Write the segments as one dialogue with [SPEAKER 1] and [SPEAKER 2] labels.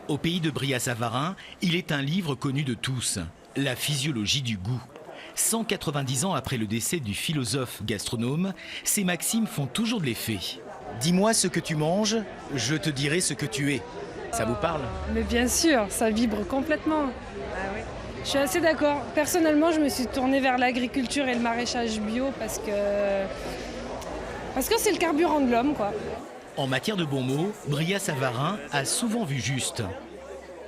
[SPEAKER 1] Au pays de Brillat-Savarin, il est un livre connu de tous, La physiologie du goût. 190 ans après le décès du philosophe gastronome, ces maximes font toujours de l'effet. Dis-moi ce que tu manges, je te dirai ce que tu es. Ça vous parle?
[SPEAKER 2] Mais bien sûr, ça vibre complètement. Je suis assez d'accord. Personnellement, je me suis tournée vers l'agriculture et le maraîchage bio parce que c'est le carburant de l'homme, quoi.
[SPEAKER 1] En matière de bons mots, Brillat-Savarin a souvent vu juste.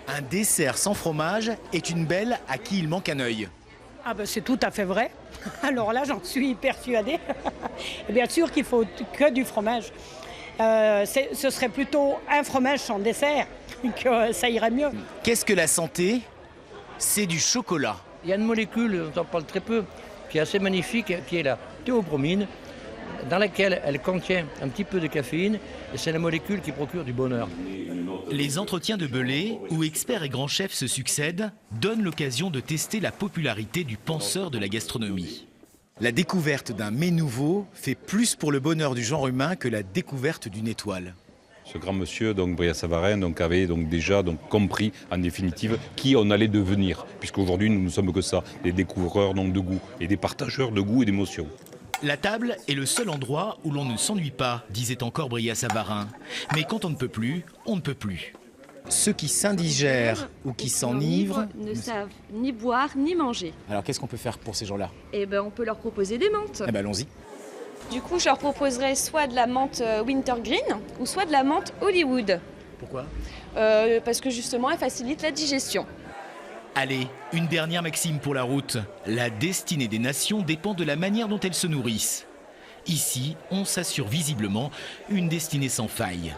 [SPEAKER 1] Un dessert sans fromage est une belle à qui il manque un œil.
[SPEAKER 3] Ah ben c'est tout à fait vrai. Alors là, j'en suis persuadée. Et bien sûr qu'il faut que du fromage. Ce serait plutôt un fromage sans dessert, que ça irait mieux.
[SPEAKER 1] Qu'est-ce que la santé? C'est du chocolat.
[SPEAKER 4] Il y a une molécule, on en parle très peu, qui est assez magnifique, qui est la théobromine, dans laquelle elle contient un petit peu de caféine, et c'est la molécule qui procure du bonheur.
[SPEAKER 1] Les entretiens de Belay, où experts et grands chefs se succèdent, donnent l'occasion de tester la popularité du penseur de la gastronomie. La découverte d'un mets nouveau fait plus pour le bonheur du genre humain que la découverte d'une étoile.
[SPEAKER 5] Ce grand monsieur, Brillat-Savarin, avait déjà compris en définitive qui on allait devenir, puisqu'aujourd'hui nous ne sommes que ça, des découvreurs de goût et des partageurs de goût et d'émotions.
[SPEAKER 1] La table est le seul endroit où l'on ne s'ennuie pas, disait encore Brillat-Savarin. Mais quand on ne peut plus, on ne peut plus. Ceux qui s'indigèrent ou qui s'enivrent
[SPEAKER 6] ne savent ni boire ni manger.
[SPEAKER 1] Alors qu'est-ce qu'on peut faire pour ces gens-là?
[SPEAKER 6] Eh ben, on peut leur proposer des menthes.
[SPEAKER 1] Eh ben allons-y.
[SPEAKER 6] Du coup, je leur proposerais soit de la menthe Wintergreen ou soit de la menthe Hollywood.
[SPEAKER 1] Pourquoi?
[SPEAKER 6] Parce que justement, elle facilite la digestion.
[SPEAKER 1] Allez, une dernière maxime pour la route. La destinée des nations dépend de la manière dont elles se nourrissent. Ici, on s'assure visiblement une destinée sans faille.